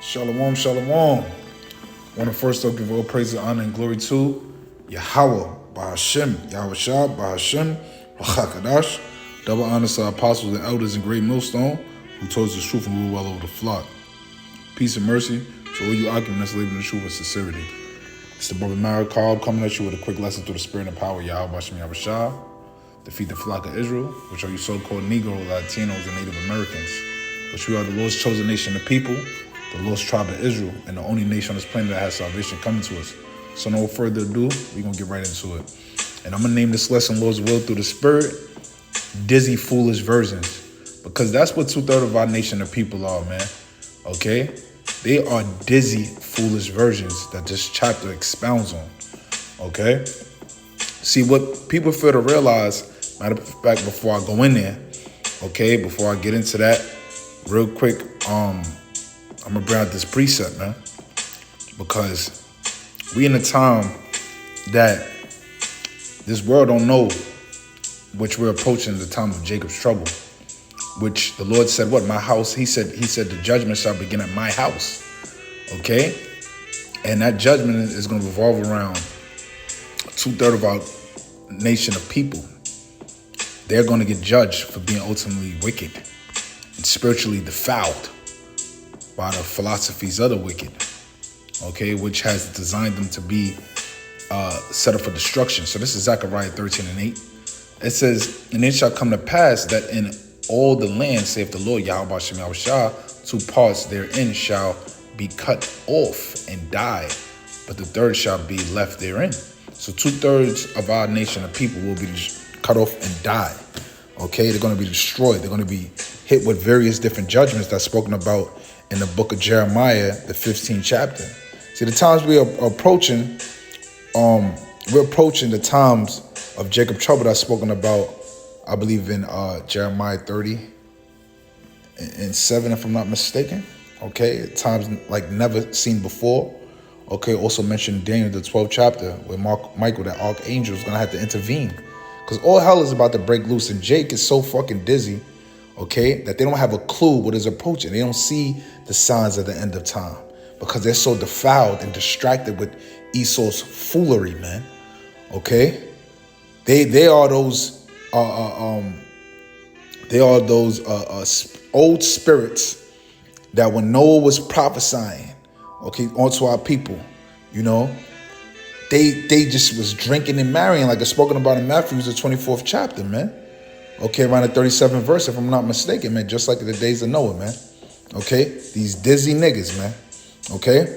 Shalom, shalom. I want to first off give all praise, honor, and glory to Yahweh, Bahashem, Yahweh Shah, Bahashem, Wachakadash. Double honor to our apostles and elders in Great Millstone who told us the truth and rule well over the flock. Peace and mercy to all you occupants living the truth with sincerity. It's the brother Maricob coming at you with a quick lesson through the spirit and power of Yahweh, Bahashem, Yahweh Shah. Defeat the flock of Israel, which are you so-called Negroes, Latinos, and Native Americans. Which we are the Lord's chosen nation of people, the Lord's tribe of Israel, and the only nation on this planet that has salvation coming to us. So no further ado, we're going to get right into it. And I'm going to name this lesson Lord's Will Through the Spirit, Dizzy Foolish Versions. Because that's what 2/3 of our nation of people are, man. Okay? They are dizzy, foolish versions that this chapter expounds on. Okay? See, what people fail to realize, matter of fact, before I go in there, okay, before I get into that, real quick, I'm gonna bring out this precept, man, because we in a time that this world don't know, which we're approaching the time of Jacob's trouble, which the Lord said, what, my house, he said the judgment shall begin at my house, okay? And that judgment is gonna revolve around 2/3 of our nation of people. They're gonna get judged for being ultimately wicked and spiritually defiled by the philosophies of the wicked, okay, which has designed them to be set up for destruction. So this is Zechariah 13:8. It says, and it shall come to pass that in all the land, saith the Lord, Yahweh Shem Yahweh Shah, 2 parts therein shall be cut off and die, but the third shall be left therein. So 2/3 of our nation of people will be cut off and die. Okay, they're going to be destroyed. They're going to be hit with various different judgments that's spoken about in the book of Jeremiah, the 15th chapter. See, the times we are approaching, we're approaching the times of Jacob trouble that's spoken about, I believe, in Jeremiah 30:7, if I'm not mistaken. Okay, times like never seen before. Okay, also mentioned in Daniel, the 12th chapter, where Michael, the archangel, is going to have to intervene. Because all hell is about to break loose, and Jake is so fucking dizzy, okay, that they don't have a clue what is approaching. They don't see the signs of the end of time because they're so defiled and distracted with Esau's foolery, man. Okay, they are those old spirits that when Noah was prophesying, okay, onto our people, you know, they just was drinking and marrying, like it's spoken about in Matthew, the 24th chapter, man. Okay, around the 37th verse, if I'm not mistaken, man, just like in the days of Noah, man. Okay, these dizzy niggas, man. Okay,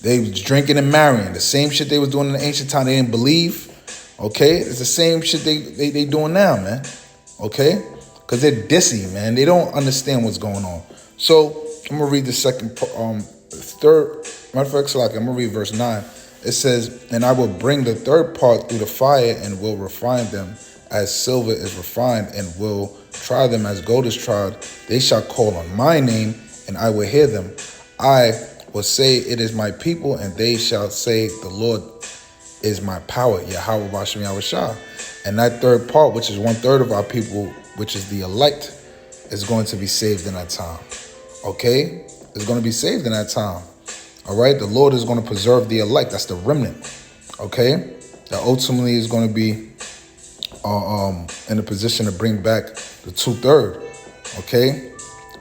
they was drinking and marrying, the same shit they was doing in the ancient time. They didn't believe. Okay, it's the same shit they doing now, man. Okay, because they're dizzy, man. They don't understand what's going on. So I'm gonna read the third. Matter of fact, so I'm gonna read verse 9. It says, and I will bring the third part through the fire and will refine them as silver is refined, and will try them as gold is tried. They shall call on my name, and I will hear them. I will say, it is my people, and they shall say, the Lord is my power, Yahweh Bashem Yahweh Shah. And that third part, which is 1/3 of our people, which is the elect, is going to be saved in that time. Okay? It's going to be saved in that time. All right? The Lord is going to preserve the elect. That's the remnant. Okay? That ultimately is going to be in a position to bring back the 2/3. Okay?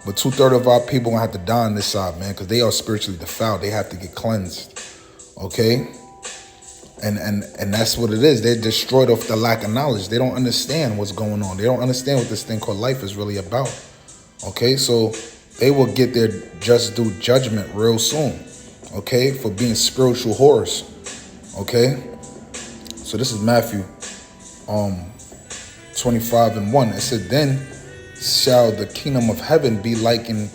But 2/3 of our people going to have to die on this side, man, because they are spiritually defiled. They have to get cleansed. Okay? And that's what it is. They're destroyed off the lack of knowledge. They don't understand what's going on. They don't understand what this thing called life is really about. Okay? So they will get their just due judgment real soon. Okay? For being spiritual whores. Okay? So this is Matthew 25:1. It said, then shall the kingdom of heaven be likened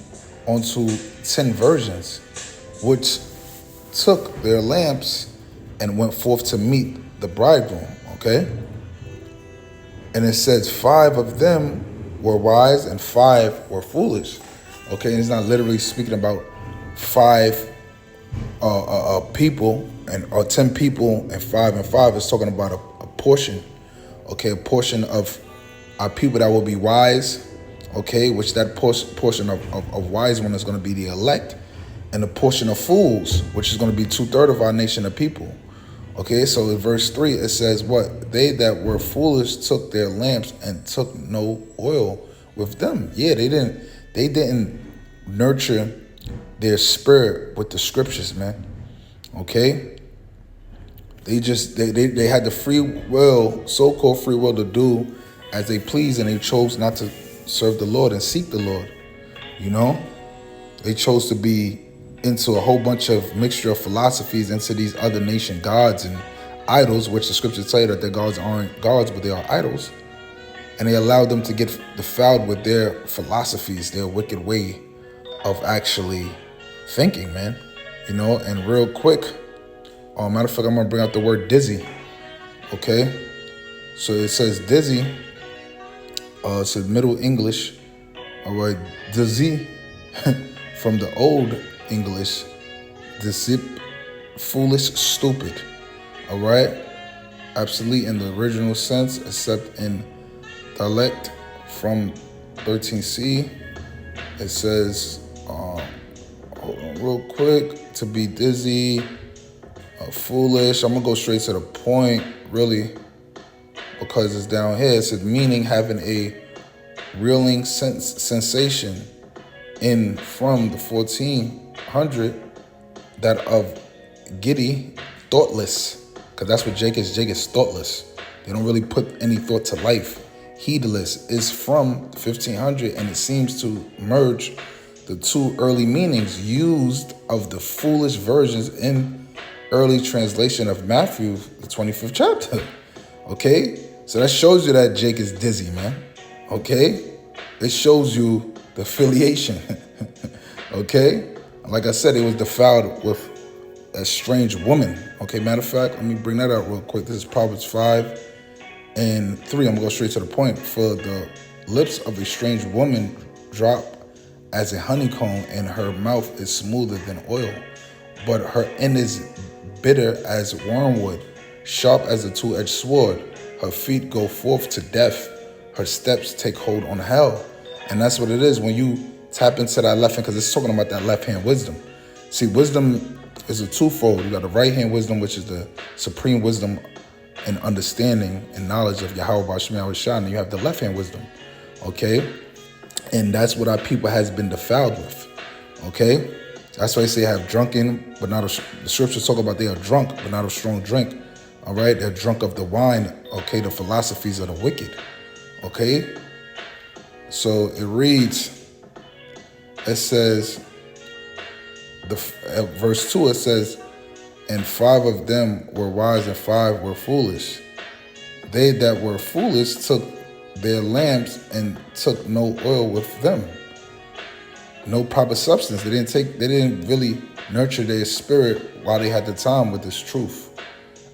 unto 10 virgins, which took their lamps and went forth to meet the bridegroom. Okay? And it says 5 of them were wise and 5 were foolish. Okay? And it's not literally speaking about 5 people or 10 people and 5 and 5. It's talking about a portion. Okay, a portion of our people that will be wise, okay, which that portion of wise one is going to be the elect, and the portion of fools, which is going to be 2/3 of our nation of people. Okay, so in verse 3, it says, what? They that were foolish took their lamps and took no oil with them. Yeah, they didn't nurture their spirit with the scriptures, man. Okay? They had the free will, so-called free will, to do as they please, and they chose not to serve the Lord and seek the Lord. You know? They chose to be into a whole bunch of mixture of philosophies, into these other nation gods and idols, which the scriptures tell you that their gods aren't gods, but they are idols. And they allowed them to get defiled with their philosophies, their wicked way of actually thinking, man. You know, and real quick, matter of fact, I'm going to bring out the word dizzy. Okay? So it says dizzy. It's in Middle English. All right, dizzy from the Old English, disip, foolish, stupid. All right? Obsolete in the original sense, except in dialect from 13C. It says, hold on real quick, to be dizzy, foolish. I'm going to go straight to the point, really, because it's down here. It says, meaning having a reeling sensation in from the 1400, that of giddy, thoughtless, because that's what Jake is. Jake is thoughtless. They don't really put any thought to life. Heedless is from 1500, and it seems to merge the two early meanings used of the foolish versions in early translation of Matthew, the 25th chapter. Okay? So that shows you that Jake is dizzy, man. Okay? It shows you the affiliation. Okay? Like I said, it was defiled with a strange woman. Okay, matter of fact, let me bring that out real quick. This is Proverbs 5 and 3. I'm going to go straight to the point. For the lips of a strange woman drop as a honeycomb, and her mouth is smoother than oil. But her end is bitter as wormwood, sharp as a two-edged sword. Her feet go forth to death. Her steps take hold on hell. And that's what it is when you tap into that left hand, because it's talking about that left hand wisdom. See, wisdom is a twofold. You got the right hand wisdom, which is the supreme wisdom and understanding and knowledge of Yahweh Ba'Shem Yahushua, and you have the left hand wisdom. Okay? And that's what our people has been defiled with. Okay? That's why they say have drunken, but not the scriptures talk about they are drunk, but not a strong drink. All right? They're drunk of the wine, okay, the philosophies of the wicked. Okay? So it reads, it says, verse 2, it says, and 5 of them were wise and 5 were foolish. They that were foolish took their lamps and took no oil with them. No proper substance. They didn't really nurture their spirit while they had the time with this truth.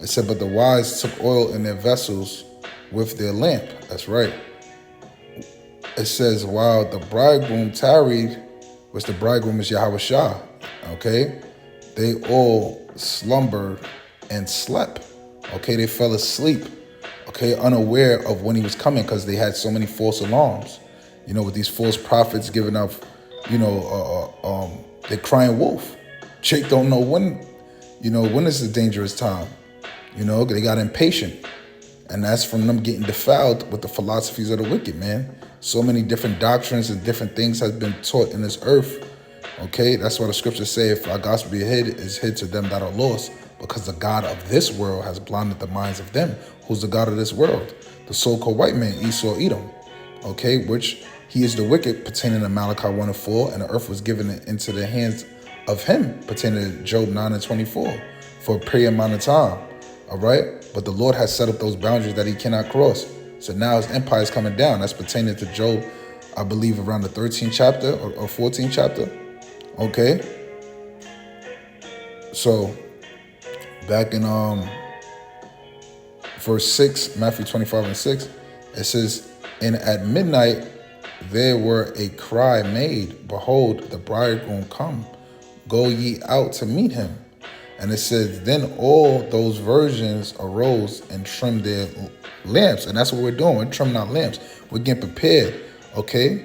It said, but the wise took oil in their vessels with their lamp. That's right. It says, while the bridegroom tarried, which the bridegroom is Yahweh Shah, okay, they all slumbered and slept. Okay, they fell asleep, okay, unaware of when he was coming, because they had so many false alarms, you know, with these false prophets giving up, you know, they're crying wolf. Jake don't know when, you know, when is the dangerous time. You know, they got impatient. And that's from them getting defiled with the philosophies of the wicked, man. So many different doctrines and different things has been taught in this earth. Okay, that's why the scriptures say, if our gospel be hid, is hid to them that are lost, because the God of this world has blinded the minds of them. Who's the God of this world? The so-called white man, Esau, Edom. Okay, which he is the wicked, pertaining to Malachi 1 and 4, and the earth was given into the hands of him, pertaining to Job 9 and 24, for a period amount of time. All right, but the Lord has set up those boundaries that he cannot cross. So now his empire is coming down. That's pertaining to Job, I believe, around the 13th chapter or 14th chapter. Okay. So back in verse 6, Matthew 25 and 6, it says, and at midnight there were a cry made, behold, the bridegroom come, go ye out to meet him. And it says, then all those virgins arose and trimmed their lamps. And that's what we're doing. We're trimming our lamps. We're getting prepared. Okay?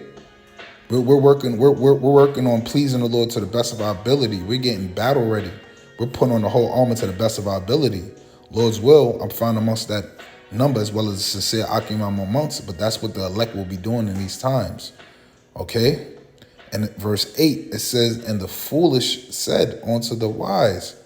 We're working on pleasing the Lord to the best of our ability. We're getting battle ready. We're putting on the whole armor to the best of our ability. Lord's will, I'm found amongst that number as well as the sincere Akim amongst, but that's what the elect will be doing in these times. Okay? And verse 8, it says, and the foolish said unto the wise,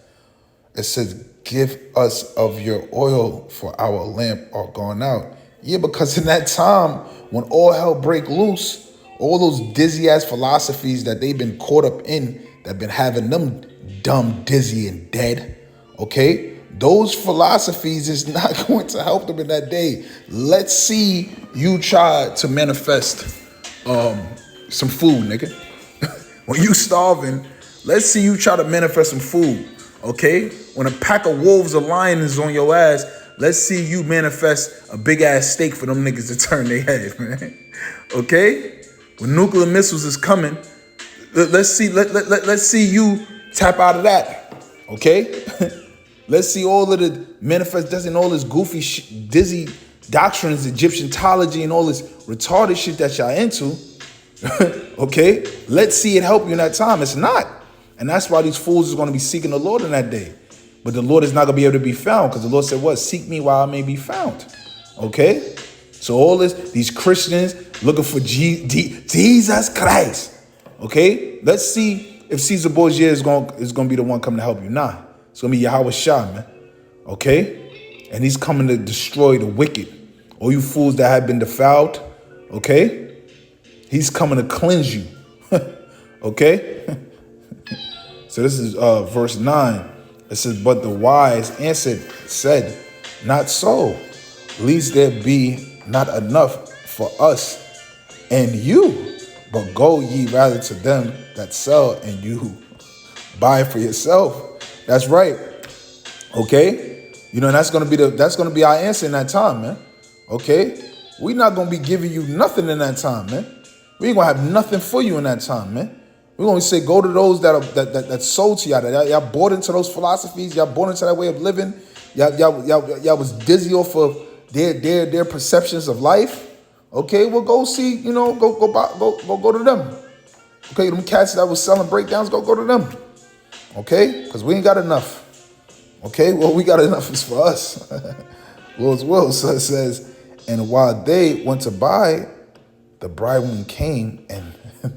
it says, give us of your oil, for our lamp are gone out. Yeah, because in that time, when all hell break loose, all those dizzy ass philosophies that they've been caught up in, that been having them dumb, dizzy, and dead, okay? Those philosophies is not going to help them in that day. Let's see you try to manifest some food, nigga. When you starving, let's see you try to manifest some food, okay? When a pack of wolves or lions is on your ass, let's see you manifest a big ass steak for them niggas to turn their head, man. Okay? When nuclear missiles is coming, let's see you tap out of that. Okay? Let's see all of the manifestation, all this goofy, dizzy doctrines, Egyptianology, and all this retarded shit that y'all into. Okay? Let's see it help you in that time. It's not. And that's why these fools is going to be seeking the Lord in that day. But the Lord is not going to be able to be found, because the Lord said, what? Seek me while I may be found. Okay? So all these Christians looking for Jesus Christ. Okay? Let's see if Caesar Borgia is going to be the one coming to help you. Nah. It's going to be Yahweh Shah, man. Okay? And he's coming to destroy the wicked. All you fools that have been defiled. Okay? He's coming to cleanse you. Okay? So this is verse 9. It says, but the wise answered, said, not so, lest there be not enough for us and you, but go ye rather to them that sell, and you buy for yourself. That's right. Okay? You know, that's gonna be our answer in that time, man. Okay? We're not gonna be giving you nothing in that time, man. We ain't gonna have nothing for you in that time, man. We're gonna say go to those that sold to y'all, that y'all bought into those philosophies, y'all bought into that way of living, y'all was dizzy off of their perceptions of life. Okay, well, go see, you know, go to them. Okay, them cats that was selling breakdowns, go to them. Okay, because we ain't got enough. Okay, well, we got enough is for us. Lord's will. So it says, and while they went to buy, the bridegroom came, and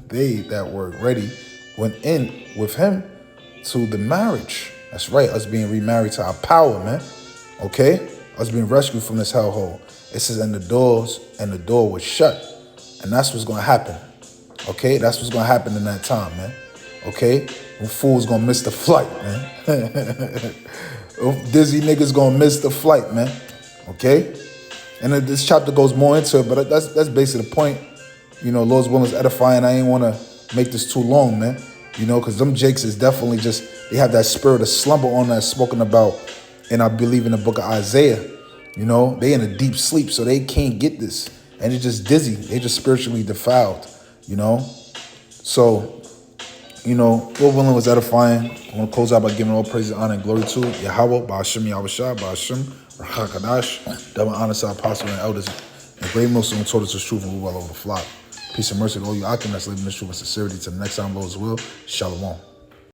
they that were ready went in with him to the marriage. That's right, us being remarried to our power, man. Okay, us being rescued from this hellhole. It says, and the door was shut. And that's what's going to happen. Okay, that's what's going to happen in that time, man. Okay, them fools going to miss the flight, man. Dizzy niggas going to miss the flight, man. Okay, and this chapter goes more into it, but that's basically the point. You know, Lord's will is edifying. I ain't want to make this too long, man. You know, because them jakes is definitely just, they have that spirit of slumber on that spoken about, and I believe in the book of Isaiah. You know, they in a deep sleep, so they can't get this. And they're just dizzy. They just spiritually defiled, you know. So, you know, Lord willing was edifying. I want to close out by giving all praise, honor, and glory to Yahweh, Ba'ashem, Yahweh Shah, Ba'ashem, Rachakadash, double honor to our apostles and elders, and great most who told us the truth and we well over the flock. Peace and mercy to all you Akim that's living this truth with sincerity. To the next time, Lord's will. Shalom.